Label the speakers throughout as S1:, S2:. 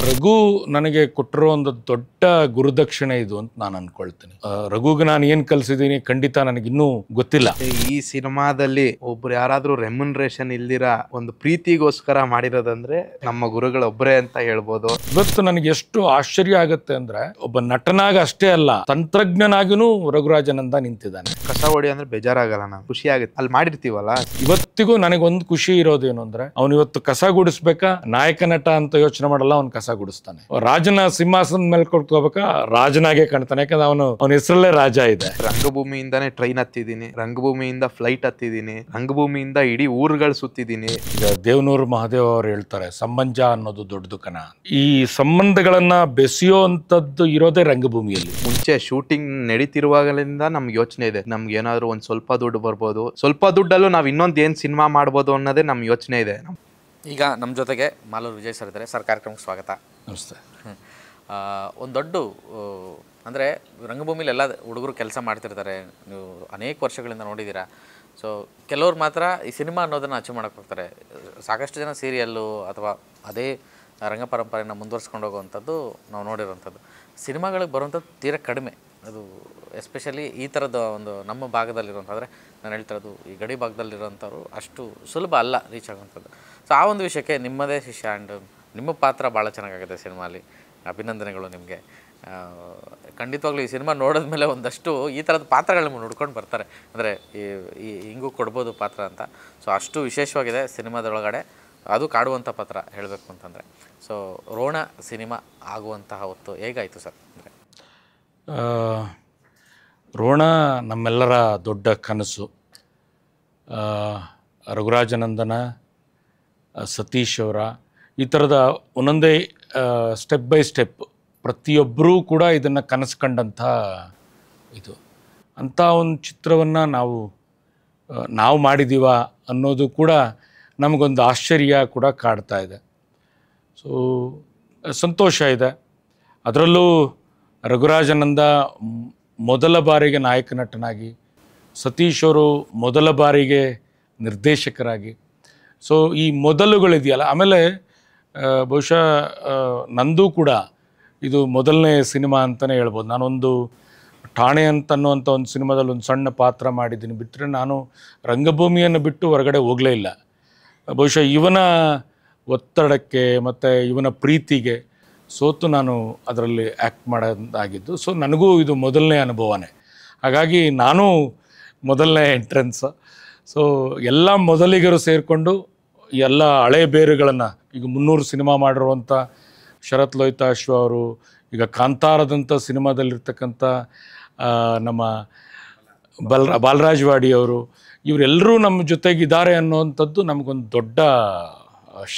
S1: ರಘು ನನಗೆ ಕೊಟ್ಟಿರೋ ಒಂದು ದೊಡ್ಡ ಗುರುದಕ್ಷಿಣೆ ಇದು ಅಂತ ನಾನು ಅನ್ಕೊಳ್ತೀನಿ. ರಘುಗೆ ನಾನು ಏನು ಕಲಿಸಿದ್ದೀನಿ ಖಂಡಿತ ನನಗಿನ್ನೂ ಗೊತ್ತಿಲ್ಲ.
S2: ಈ ಸಿನಿಮಾದಲ್ಲಿ ಒಬ್ರು ಯಾರಾದ್ರೂ ರೆಮ್ಯುನರೇಷನ್ ಇಲ್ದಿರ ಒಂದು ಪ್ರೀತಿಗೋಸ್ಕರ ಮಾಡಿರೋದಂದ್ರೆ ನಮ್ಮ ಗುರುಗಳೊಬ್ಬರೇ ಅಂತ ಹೇಳ್ಬೋದು.
S1: ಇವತ್ತು ನನಗೆ ಎಷ್ಟು ಆಶ್ಚರ್ಯ ಆಗುತ್ತೆ ಅಂದ್ರೆ ಒಬ್ಬ ನಟನಾಗ ಅಷ್ಟೇ ಅಲ್ಲ, ತಂತ್ರಜ್ಞನಾಗಿನೂ ರಘುರಾಜನಂದ ನಿಂತಿದ್ದಾನೆ.
S2: ಕಸ ಹೊಡಿ ಅಂದ್ರೆ ಬೇಜಾರಾಗಲ್ಲ, ನಾವು ಖುಷಿ ಆಗುತ್ತೆ ಅಲ್ಲಿ ಮಾಡಿರ್ತೀವಲ್ಲ.
S1: ಇವತ್ತಿಗೂ ನನಗೊಂದು ಖುಷಿ ಇರೋದೇನು ಅಂದ್ರೆ ಅವನು ಇವತ್ತು ಕಸ ಗುಡಿಸ್ಬೇಕಾ, ನಾಯಕ ನಟ ಅಂತ ಯೋಚನೆ ಮಾಡಲ್ಲ, ಅವ್ನು ಕಸ ಗುಡಿಸ್ತಾನೆ. ರಾಜನ ಸಿಂಹಾಸನದ ಮೇಲೆ ಕೊಡ್ಕೋಬೇಕಾ, ರಾಜನಾಗೆ ಕಾಣ್ತಾನೆ. ಯಾಕಂದ್ರೆ ಅವನ ಹೆಸರಲ್ಲೇ ರಾಜ ಇದೆ.
S2: ರಂಗಭೂಮಿಯಿಂದಾನೇ ಟ್ರೈನ್ ಹತ್ತಿದ್ದೀನಿ, ರಂಗಭೂಮಿಯಿಂದ ಫ್ಲೈಟ್ ಹತ್ತಿದ್ದೀನಿ, ರಂಗಭೂಮಿಯಿಂದ ಇಡೀ ಊರುಗಳು ಸುತ್ತಿದ್ದೀನಿ.
S1: ಈಗ ದೇವನೂರು ಮಹಾದೇವ್ ಅವ್ರು ಹೇಳ್ತಾರೆ, ಸಂಬಂಧ ಅನ್ನೋದು ದೊಡ್ಡದು ಕಣ. ಈ ಸಂಬಂಧಗಳನ್ನ ಬೆಸೆಯೋ ಅಂತದ್ದು ಇರೋದೇ ರಂಗಭೂಮಿಯಲ್ಲಿ.
S2: ಮುಂಚೆ ಶೂಟಿಂಗ್ ನಡೀತಿರುವಾಗಲಿಂದ ನಮ್ಗೆ ಯೋಚನೆ ಇದೆ, ನಮ್ಗೆ ಏನಾದ್ರು ಒಂದ್ ಸ್ವಲ್ಪ ದುಡ್ಡು ಬರ್ಬೋದು, ಸ್ವಲ್ಪ ದುಡ್ಡಲ್ಲೂ ನಾವ್ ಇನ್ನೊಂದ್ ಏನ್ ಸಿನಿಮಾ ಮಾಡ್ಬೋದು ಅನ್ನೋದೇ ನಮ್ ಯೋಚನೆ ಇದೆ.
S3: ಈಗ ನಮ್ಮ ಜೊತೆಗೆ ಮಾಲೂರು ವಿಜಯ್ ಸರ್ ಇದ್ದಾರೆ. ಸರ್, ಕಾರ್ಯಕ್ರಮಕ್ಕೆ ಸ್ವಾಗತ.
S1: ನಮಸ್ತೆ.
S3: ಒಂದು ದೊಡ್ಡ ಅಂದರೆ ರಂಗಭೂಮಿಲಿ ಎಲ್ಲ ಹುಡುಗರು ಕೆಲಸ ಮಾಡ್ತಿರ್ತಾರೆ, ನೀವು ಅನೇಕ ವರ್ಷಗಳಿಂದ ನೋಡಿದ್ದೀರಾ. ಸೊ ಕೆಲವ್ರು ಮಾತ್ರ ಈ ಸಿನಿಮಾ ಅನ್ನೋದನ್ನು ಅಚೀವ್ ಮಾಡೋಕ್ಕೆ ಹೋಗ್ತಾರೆ. ಸಾಕಷ್ಟು ಜನ ಸೀರಿಯಲ್ಲು ಅಥವಾ ಅದೇ ರಂಗ ಪರಂಪರೆಯನ್ನು ಮುಂದುವರ್ಸ್ಕೊಂಡು ಹೋಗುವಂಥದ್ದು ನಾವು ನೋಡಿರೋವಂಥದ್ದು. ಸಿನಿಮಾಗಳಿಗೆ ಬರುವಂಥದ್ದು ತೀರಾ ಕಡಿಮೆ. ಅದು ಎಸ್ಪೆಷಲಿ ಈ ಥರದ ಒಂದು ನಮ್ಮ ಭಾಗದಲ್ಲಿರುವಂಥ, ಅಂದರೆ ನಾನು ಹೇಳ್ತಿರೋದು ಈ ಗಡಿ ಭಾಗದಲ್ಲಿರೋಂಥವ್ರು ಅಷ್ಟು ಸುಲಭ ಅಲ್ಲ ರೀಚ್ ಆಗುವಂಥದ್ದು. ಸೊ ಆ ಒಂದು ವಿಷಯಕ್ಕೆ ನಿಮ್ಮದೇ ಶಿಷ್ಯ ಆ್ಯಂಡ್ ನಿಮ್ಮ ಪಾತ್ರ ಭಾಳ ಚೆನ್ನಾಗಾಗಿದೆ ಸಿನಿಮಾಲಿ. ಅಭಿನಂದನೆಗಳು ನಿಮಗೆ. ಖಂಡಿತವಾಗ್ಲೂ ಈ ಸಿನಿಮಾ ನೋಡಿದ್ಮೇಲೆ ಒಂದಷ್ಟು ಈ ಥರದ ಪಾತ್ರಗಳನ್ನ ಹುಡ್ಕೊಂಡು ಬರ್ತಾರೆ, ಅಂದರೆ ಈ ಹಿಂಗೂ ಕೊಡ್ಬೋದು ಪಾತ್ರ ಅಂತ. ಸೊ ಅಷ್ಟು ವಿಶೇಷವಾಗಿದೆ ಸಿನಿಮಾದೊಳಗಡೆ, ಅದು ಕಾಡುವಂಥ ಪಾತ್ರ ಹೇಳಬೇಕು ಅಂತಂದರೆ. ಸೊ ರೋಣ ಸಿನಿಮಾ ಆಗುವಂತಹ ಹೊತ್ತು ಹೇಗಾಯಿತು ಸರ್? ಅಂದರೆ
S1: ರೋಣ ನಮ್ಮೆಲ್ಲರ ದೊಡ್ಡ ಕನಸು. ರಘುರಾಜನಂದನ, ಸತೀಶ್ ಅವರ ಈ ಥರದ ಒಂದೊಂದೇ ಸ್ಟೆಪ್ ಬೈ ಸ್ಟೆಪ್ ಪ್ರತಿಯೊಬ್ಬರೂ ಕೂಡ ಇದನ್ನು ಕನಸು ಕಂಡಂಥ ಇದು ಅಂಥ ಒಂದು ಚಿತ್ರವನ್ನು ನಾವು ಮಾಡಿದ್ದೀವ ಅನ್ನೋದು ಕೂಡ ನಮಗೊಂದು ಆಶ್ಚರ್ಯ ಕೂಡ ಕಾಡ್ತಾ ಇದೆ. ಸೊ ಸಂತೋಷ ಇದೆ. ಅದರಲ್ಲೂ ರಘುರಾಜನಂದ ಮೊದಲ ಬಾರಿಗೆ ನಾಯಕ ನಟನಾಗಿ, ಸತೀಶ್ ಅವರು ಮೊದಲ ಬಾರಿಗೆ ನಿರ್ದೇಶಕರಾಗಿ. ಸೊ ಈ ಮೊದಲುಗಳಿದೆಯಲ್ಲ, ಆಮೇಲೆ ಬಹುಶಃ ನಂದು ಕೂಡ ಇದು ಮೊದಲನೇ ಸಿನಿಮಾ ಅಂತಲೇ ಹೇಳ್ಬೋದು. ನಾನೊಂದು ಠಾಣೆ ಅನ್ನುವಂಥ ಒಂದು ಸಿನಿಮಾದಲ್ಲಿ ಒಂದು ಸಣ್ಣ ಪಾತ್ರ ಮಾಡಿದ್ದೀನಿ, ಬಿಟ್ಟರೆ ನಾನು ರಂಗಭೂಮಿಯನ್ನು ಬಿಟ್ಟು ಹೊರಗಡೆ ಹೋಗಲೇ ಇಲ್ಲ. ಬಹುಶಃ ಇವನ ಒತ್ತಡಕ್ಕೆ ಮತ್ತು ಇವನ ಪ್ರೀತಿಗೆ ಸೋತು ನಾನು ಅದರಲ್ಲಿ ಆ್ಯಕ್ಟ್ ಮಾಡೋದಾಗಿದ್ದು. ಸೊ ನನಗೂ ಇದು ಮೊದಲನೇ ಅನುಭವನೇ, ಹಾಗಾಗಿ ನಾನು ಮೊದಲನೇ ಎಂಟ್ರೆನ್ಸ್. ಸೊ ಎಲ್ಲ ಮೊದಲಿಗರು ಸೇರಿಕೊಂಡು ಎಲ್ಲ ಹಳೆ ಬೇರುಗಳನ್ನು, ಈಗ 300 ಸಿನಿಮಾ ಮಾಡಿರುವಂಥ ಶರತ್ ಲೋಹಿತಾಶ್ವ ಅವರು, ಈಗ ಕಾಂತಾರದಂಥ ಸಿನಿಮಾದಲ್ಲಿರ್ತಕ್ಕಂಥ ನಮ್ಮ ಬಾಲರಾಜ್ ವಾಡಿ ಅವರು, ಇವರೆಲ್ಲರೂ ನಮ್ಮ ಜೊತೆಗಿದ್ದಾರೆ ಅನ್ನೋವಂಥದ್ದು ನಮಗೊಂದು ದೊಡ್ಡ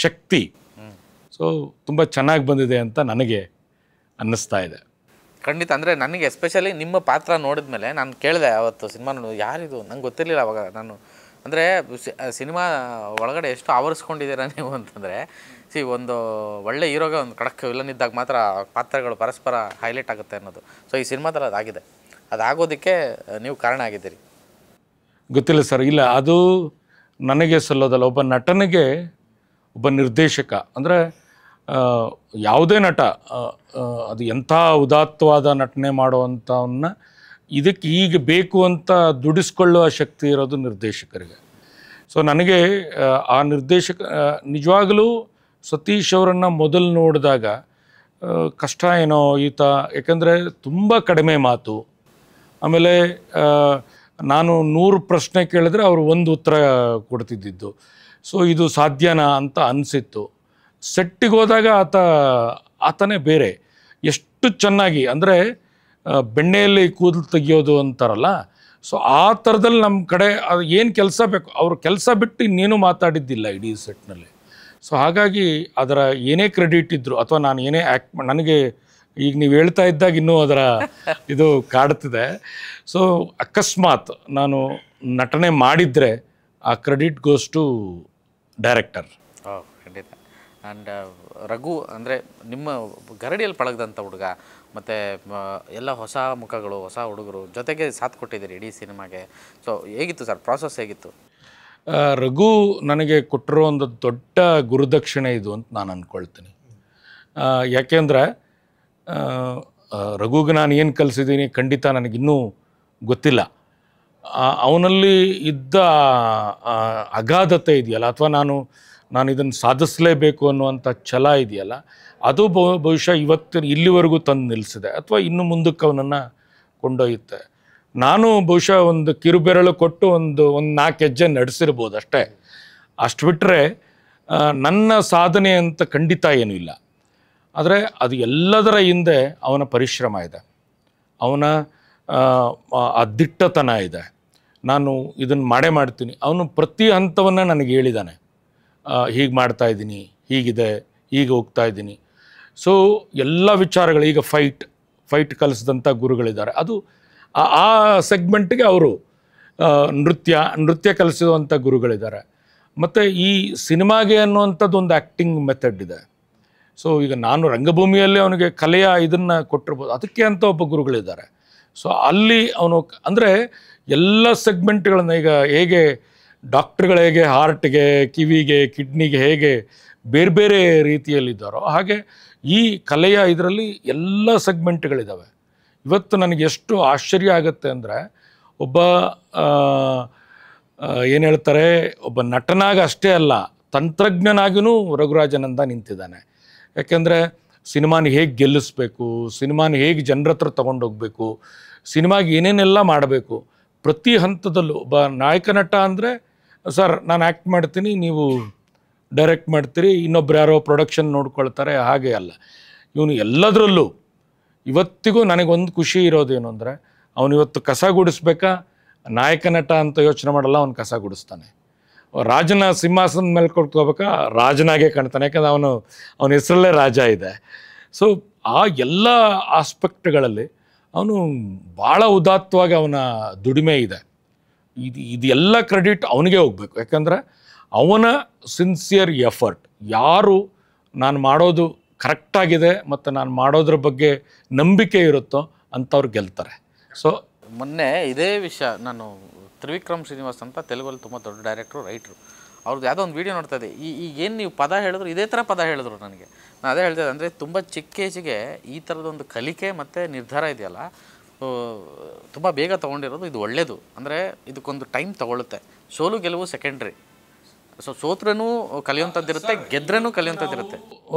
S1: ಶಕ್ತಿ. ಸೊ ತುಂಬ ಚೆನ್ನಾಗಿ ಬಂದಿದೆ ಅಂತ ನನಗೆ ಅನ್ನಿಸ್ತಾ ಇದೆ.
S3: ಖಂಡಿತ. ಅಂದರೆ ನನಗೆ ಎಸ್ಪೆಷಲಿ ನಿಮ್ಮ ಪಾತ್ರ ನೋಡಿದ ಮೇಲೆ ನಾನು ಕೇಳಿದೆ ಅವತ್ತು ಸಿನಿಮಾ ಯಾರಿದು ನಂಗೆ ಗೊತ್ತಿರಲಿಲ್ಲ ಅವಾಗ. ನಾನು ಅಂದರೆ ಸಿನಿಮಾ ಒಳಗಡೆ ಎಷ್ಟು ಆವರಿಸ್ಕೊಂಡಿದ್ದೀರಾ ನೀವು ಅಂತಂದರೆ, ಒಂದು ಒಳ್ಳೆ ಹೀರೋಗೆ ಒಂದು ಖಡಕ್ ವಿಲನ್ ಇದ್ದಾಗ ಮಾತ್ರ ಪಾತ್ರಗಳು ಪರಸ್ಪರ ಹೈಲೈಟ್ ಆಗುತ್ತೆ ಅನ್ನೋದು. ಸೊ ಈ ಸಿನಿಮಾದಲ್ಲಿ ಅದಾಗಿದೆ, ಅದಾಗೋದಕ್ಕೆ ನೀವು ಕಾರಣ ಆಗಿದ್ದೀರಿ.
S1: ಗೊತ್ತಿಲ್ಲ ಸರ್, ಇಲ್ಲ ಅದು ನನಗೆ ಸಲ್ಲೋದಲ್ಲ. ಒಬ್ಬ ನಟನಿಗೆ ಒಬ್ಬ ನಿರ್ದೇಶಕ ಅಂದರೆ ಯಾವುದೇ ನಟ, ಅದು ಎಂಥ ಉದಾತ್ತವಾದ ನಟನೆ ಮಾಡುವಂಥವನ್ನ ಇದಕ್ಕೆ ಈಗ ಬೇಕು ಅಂತ ದುಡಿಸ್ಕೊಳ್ಳುವ ಶಕ್ತಿ ಇರೋದು ನಿರ್ದೇಶಕರಿಗೆ. ಸೊ ನನಗೆ ಆ ನಿರ್ದೇಶಕ ನಿಜವಾಗಲೂ ಸತೀಶ್ ಅವರನ್ನು ಮೊದಲು ನೋಡಿದಾಗ ಕಷ್ಟ ಏನೋ ಈತ, ಯಾಕಂದರೆ ತುಂಬ ಕಡಿಮೆ ಮಾತು. ಆಮೇಲೆ ನಾನು 100 ಪ್ರಶ್ನೆ ಕೇಳಿದ್ರೆ ಅವರು ಒಂದು ಉತ್ತರ ಕೊಡ್ತಿದ್ದಿದ್ದು. ಸೊ ಇದು ಸಾಧ್ಯನಾ ಅಂತ ಅನಿಸಿತ್ತು. ಸೆಟ್ಟಿಗೆ ಹೋದಾಗ ಆತನೇ ಬೇರೆ, ಎಷ್ಟು ಚೆನ್ನಾಗಿ, ಅಂದರೆ ಬೆಣ್ಣೆಯಲ್ಲಿ ಕೂದಲು ತೆಗಿಯೋದು ಅಂತಾರಲ್ಲ, ಸೊ ಆ ಥರದಲ್ಲಿ ನಮ್ಮ ಕಡೆ ಅದು ಏನು ಕೆಲಸ ಬೇಕು, ಅವ್ರ ಕೆಲಸ ಬಿಟ್ಟು ಇನ್ನೇನು ಮಾತಾಡಿದ್ದಿಲ್ಲ ಇಡೀ ಸೆಟ್ನಲ್ಲಿ. ಸೊ ಹಾಗಾಗಿ ಅದರ ಏನೇ ಕ್ರೆಡಿಟ್ ಇದ್ದರು ಅಥವಾ ನಾನು ಏನೇ ನನಗೆ ಈಗ ನೀವು ಹೇಳ್ತಾ ಇದ್ದಾಗ ಇನ್ನೂ ಅದರ ಇದು ಕಾಡ್ತಿದೆ. ಸೊ ಅಕಸ್ಮಾತ್ ನಾನು ನಟನೆ ಮಾಡಿದರೆ ಆ ಕ್ರೆಡಿಟ್ ಗೋಸ್ ಟು ಡೈರೆಕ್ಟರ್.
S3: ಖಂಡಿತ. ಆ್ಯಂಡ್ ರಘು ಅಂದರೆ ನಿಮ್ಮ ಗರಡಿಯಲ್ಲಿ ಪಳಗದಂಥ ಹುಡುಗ, ಮತ್ತು ಎಲ್ಲ ಹೊಸ ಮುಖಗಳು, ಹೊಸ ಹುಡುಗರು ಜೊತೆಗೆ ಸಾಥ್ ಕೊಟ್ಟಿದ್ದೀರಿ ಇಡೀ ಸಿನಿಮಾಗೆ. ಸೊ ಹೇಗಿತ್ತು ಸರ್ ಪ್ರಾಸೆಸ್, ಹೇಗಿತ್ತು?
S1: ರಘು ನನಗೆ ಕೊಟ್ಟಿರೋ ಒಂದು ದೊಡ್ಡ ಗುರುದಕ್ಷಿಣೆ ಇದು ಅಂತ ನಾನು ಅಂದ್ಕೊಳ್ತೀನಿ. ಯಾಕೆಂದರೆ ರಘುಗೆ ನಾನು ಏನು ಕಲಿಸಿದ್ದೀನಿ ಖಂಡಿತ ನನಗಿನ್ನೂ ಗೊತ್ತಿಲ್ಲ. ಅವನಲ್ಲಿ ಇದ್ದ ಅಗಾಧತೆ ಇದೆಯಲ್ಲ, ಅಥವಾ ನಾನು ಇದನ್ನು ಸಾಧಿಸಲೇಬೇಕು ಅನ್ನುವಂಥ ಛಲ ಇದೆಯಲ್ಲ, ಅದು ಬಹುಶಃ ಇಲ್ಲಿವರೆಗೂ ತಂದು ನಿಲ್ಲಿಸಿದೆ, ಅಥವಾ ಇನ್ನು ಮುಂದಕ್ಕೆ ಅವನನ್ನು ಕೊಂಡೊಯ್ಯುತ್ತೆ. ನಾನು ಬಹುಶಃ ಒಂದು ಕಿರುಬೆರಳು ಕೊಟ್ಟು ಒಂದು 4 ಹೆಜ್ಜೆ ನಡೆಸಿರ್ಬೋದು ಅಷ್ಟೇ. ಅಷ್ಟು ಬಿಟ್ಟರೆ ನನ್ನ ಸಾಧನೆ ಅಂತ ಖಂಡಿತ ಏನೂ ಇಲ್ಲ. ಆದರೆ ಅದು ಎಲ್ಲದರ ಹಿಂದೆ ಅವನ ಪರಿಶ್ರಮ ಇದೆ, ಅವನ ದಿಟ್ಟತನ ಇದೆ. ನಾನು ಇದನ್ನು ಮಾಡ್ತೀನಿ. ಅವನು ಪ್ರತಿ ಹಂತವನ್ನು ನನಗೆ ಹೇಳಿದ್ದಾನೆ, ಹೀಗೆ ಮಾಡ್ತಾಯಿದ್ದೀನಿ, ಹೀಗಿದೆ, ಹೀಗೆ ಹೋಗ್ತಾಯಿದ್ದೀನಿ. ಸೊ ಎಲ್ಲ ವಿಚಾರಗಳು, ಈಗ ಫೈಟ್ ಕಲಿಸಿದಂಥ ಗುರುಗಳಿದ್ದಾರೆ, ಅದು ಆ ಸೆಗ್ಮೆಂಟ್ಗೆ ಅವರು ನೃತ್ಯ ಕಲಿಸುವಂಥ ಗುರುಗಳಿದ್ದಾರೆ. ಮತ್ತು ಈ ಸಿನಿಮಾಗೆ ಅನ್ನುವಂಥದ್ದು ಒಂದು ಆ್ಯಕ್ಟಿಂಗ್ ಮೆಥಡ್ ಇದೆ. ಸೊ ಈಗ ನಾನು ರಂಗಭೂಮಿಯಲ್ಲಿ ಅವನಿಗೆ ಕಲೆಯ ಇದನ್ನು ಕೊಟ್ಟಿರ್ಬೋದು, ಅದಕ್ಕೆ ಅಂತ ಒಬ್ಬ ಗುರುಗಳಿದ್ದಾರೆ. ಸೊ ಅಲ್ಲಿ ಅವನು ಅಂದರೆ ಎಲ್ಲ ಸೆಗ್ಮೆಂಟ್ಗಳನ್ನು, ಈಗ ಹೇಗೆ ಡಾಕ್ಟ್ರುಗಳು ಹೇಗೆ ಹಾರ್ಟ್ಗೆ, ಕಿವಿಗೆ, ಕಿಡ್ನಿಗೆ ಹೇಗೆ ಬೇರೆ ಬೇರೆ ರೀತಿಯಲ್ಲಿದ್ದಾರೋ, ಹಾಗೆ ಈ ಕಲೆಯ ಇದರಲ್ಲಿ ಎಲ್ಲ ಸೆಗ್ಮೆಂಟ್ಗಳಿದ್ದಾವೆ. ಇವತ್ತು ನನಗೆ ಎಷ್ಟು ಆಶ್ಚರ್ಯ ಆಗುತ್ತೆ ಅಂದರೆ, ಒಬ್ಬ ಏನು ಹೇಳ್ತಾರೆ, ಒಬ್ಬ ನಟನಾಗ ಅಷ್ಟೇ ಅಲ್ಲ, ತಂತ್ರಜ್ಞನಾಗಿಯೂ ರಘುರಾಜನಂದ ನಿಂತಿದ್ದಾನೆ. ಯಾಕೆಂದರೆ ಸಿನಿಮಾನ ಹೇಗೆ ಗೆಲ್ಲಿಸ್ಬೇಕು, ಸಿನಿಮಾನ ಹೇಗೆ ಜನರ ಹತ್ರ ತೊಗೊಂಡೋಗ್ಬೇಕು, ಸಿನಿಮಾಗೆ ಏನೇನೆಲ್ಲ ಮಾಡಬೇಕು, ಪ್ರತಿ ಹಂತದಲ್ಲೂ. ಒಬ್ಬ ನಾಯಕ ನಟ ಅಂದರೆ, ಸರ್ ನಾನು ಆ್ಯಕ್ಟ್ ಮಾಡ್ತೀನಿ, ನೀವು ಡೈರೆಕ್ಟ್ ಮಾಡ್ತೀರಿ, ಇನ್ನೊಬ್ರು ಯಾರೋ ಪ್ರೊಡಕ್ಷನ್ ನೋಡ್ಕೊಳ್ತಾರೆ, ಹಾಗೆ ಅಲ್ಲ. ಇವನು ಎಲ್ಲದರಲ್ಲೂ ಇವತ್ತಿಗೂ ನನಗೊಂದು ಖುಷಿ ಇರೋದೇನು ಅಂದರೆ, ಅವನಿವತ್ತು ಕಸ ಗುಡಿಸ್ಬೇಕಾ, ನಾಯಕ ನಟ ಅಂತ ಯೋಚನೆ ಮಾಡಲ್ಲ, ಅವನು ಕಸ ಗುಡಿಸ್ತಾನೆ. ರಾಜನ ಸಿಂಹಾಸನದ ಮೇಲೆ ಕೊಡ್ಕೋಬೇಕಾ, ರಾಜನಾಗೆ ಕಾಣ್ತಾನೆ, ಯಾಕಂದರೆ ಅವನ ಹೆಸರಲ್ಲೇ ರಾಜ ಇದೆ. ಸೊ ಆ ಎಲ್ಲ ಆಸ್ಪೆಕ್ಟ್ಗಳಲ್ಲಿ ಅವನು ಭಾಳ ಉದಾತ್ತವಾಗಿ ಅವನ ದುಡಿಮೆ ಇದೆ. ಇದೆಲ್ಲ ಕ್ರೆಡಿಟ್ ಅವನಿಗೆ ಹೋಗಬೇಕು. ಯಾಕಂದರೆ ಅವನ ಸಿನ್ಸಿಯರ್ ಎಫರ್ಟ್, ಯಾರು ನಾನು ಮಾಡೋದು ಕರೆಕ್ಟಾಗಿದೆ ಮತ್ತು ನಾನು ಮಾಡೋದ್ರ ಬಗ್ಗೆ ನಂಬಿಕೆ ಇರುತ್ತೋ ಅಂಥವ್ರು ಗೆಲ್ತಾರೆ. ಸೊ
S3: ಮೊನ್ನೆ ಇದೇ ವಿಷಯ ನಾನು ತ್ರಿವಿಕ್ರಮ್ ಶ್ರೀನಿವಾಸ್ ಅಂತ ತೆಲುಗಲ್ಲಿ ತುಂಬ ದೊಡ್ಡ ಡೈರೆಕ್ಟ್ರು, ರೈಟ್ರು, ಅವ್ರದ್ದು ಯಾವುದೋ ಒಂದು ವೀಡಿಯೋ ನೋಡ್ತಾ ಇದ್ದೆ. ಈಗೇನು ನೀವು ಪದ ಹೇಳಿದ್ರು ಇದೇ ಥರ ಪದ ಹೇಳಿದ್ರು ನನಗೆ. ನಾನು ಅದೇ ಹೇಳ್ತಿದ್ದೆ, ಅಂದರೆ ತುಂಬ ಚಿಕ್ಕ ಏಜಿಗೆ ಈ ಥರದೊಂದು ಕಲಿಕೆ ಮತ್ತು ನಿರ್ಧಾರ ಇದೆಯಲ್ಲ, ತುಂಬ ಬೇಗ ತೊಗೊಂಡಿರೋದು ಇದು ಒಳ್ಳೆಯದು. ಅಂದರೆ ಇದಕ್ಕೊಂದು ಟೈಮ್ ತೊಗೊಳುತ್ತೆ. ಸೋಲು ಗೆಲುವು ಸೆಕೆಂಡ್ರಿ. ಸೊ ಸೋತ್ರನೂ ಕಲಿಯುವಂಥದ್ದಿರುತ್ತೆ, ಗೆದ್ರೂ ಕಲಿಯುವಂಥದ್ದಿರುತ್ತೆ.